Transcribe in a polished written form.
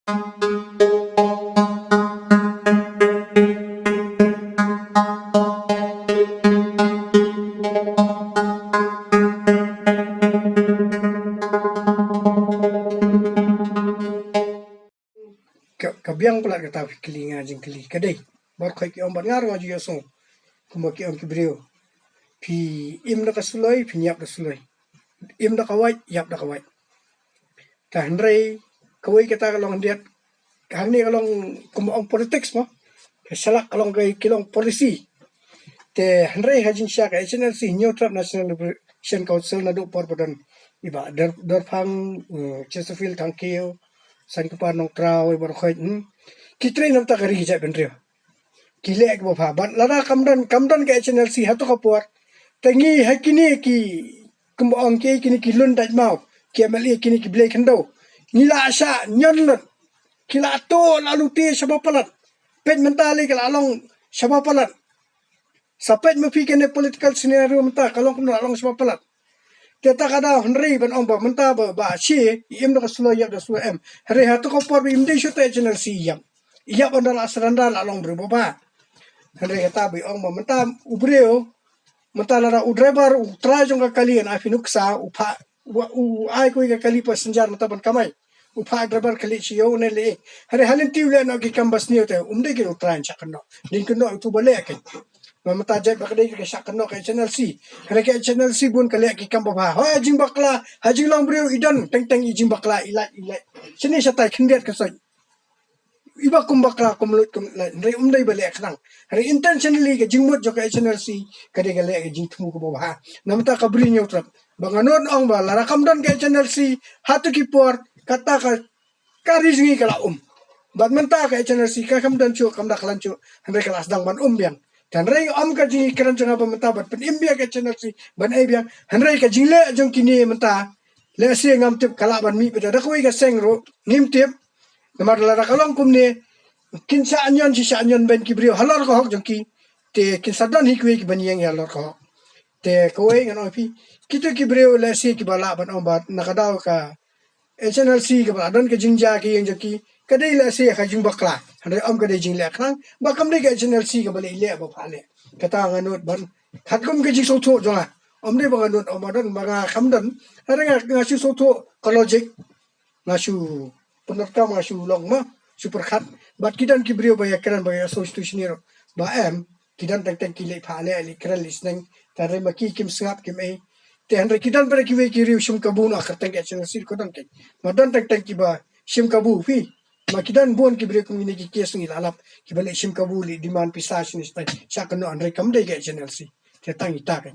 Kabiang pula kata kelinga jeng keli kadai bar khoi ki om ban ngar ngaju yoso kuma ki om ki brio pi im da kasuloi pi nyap da suloi im da kawai yap da kawai ta hendrai kawai kata kalong diat hani kalong kuma om politics mo salak kalong kai kilong polisi te hendrai hajin sya ka HNLC Neutral National Liberation Council na do por padan iba dar phang Chesterfield tangkeo san kupa nong trao bar khoi kitre nam ta kari ja ben rio kilek bo pha ban lara kamdan ke HNLC hatu kapuat tengi hakini ki kumbo ong ke kini ki lun daj mau ke mali kini ki blai khando nila asha nyon kila to lalu ti saba palat pet mentali kala along saba palat sapet mapi kene political scenario menta kalong kuna along saba palat kita kada henry ban omba menta ba si im da sulo ya da sulo em hari hatu ko por im de shote HNLC yam iya bandal asranda along berbo ba henry kata bi ong menta ubreo menta lara u driver u tra jong kalian afinuksa u pha u ai ko ga kali passenger menta ban kamai u pha driver kali chiyo ne le hari halin tiule no ki kambas ni te umde ki u tra chakno din kuno tu bale ke mata jai bakdai ke sakno ke HNLC hari ke HNLC bun kali ki kamba ba ha jing bakla hajing long brio idan teng teng jing bakla ila sini satai khindiat ke sai iba kumbakla kumlut kum re umdai bale khnang re intentionally ke jingmot jo ke HNLC kade gale ke jing thumu ko ba namta kabri nyutrap banganon ong ba lara kamdan ke HNLC hatu ki por kata ka karizgi kala bad menta ke HNLC ka kamdan chu kamda klan chu hande kelas dang ban biang dan re ka jing kran janga ba menta bat pen imbia ke HNLC ban ai biang hanre ka jingle jong kini menta le se ngam tip kala ban mi beda da koi ga sengro ngim tip namar lara kalong kumne kin sa anyon ben ki brio halor ko hok jongki te kin sadan hi kwe ki ban yeng halor ko te kowe ngan opi kito ki brio le si ki bala ban ombat nakadaw ka HNLC ka ba don ka jingja ki yeng jongki kadai le si ka jing bakla hande om kadai jing le khang bakam de ka HNLC ka bale le ba phale kata nganot ban khatkum ke jing so tho jonga om de ba nganot om don ba khamdan hare nga si so tho ka logic ngasu penerkam ngasu long ma super khat bat kidan ki brio ba yakran ba so institutionero ba em kidan tak ki le phale ali kran listening tare ma ki kim sngap kim e te han kidan ba ki we ki riu shum kabu na khat tak HNLC sir ko dan ke madan tak ki ba shim kabu fi ma kidan bon ki brio kumini ki kes ngi lalap ki bale shim kabu li demand pisas ni stai chakno an rekam de HNLC te tangi takai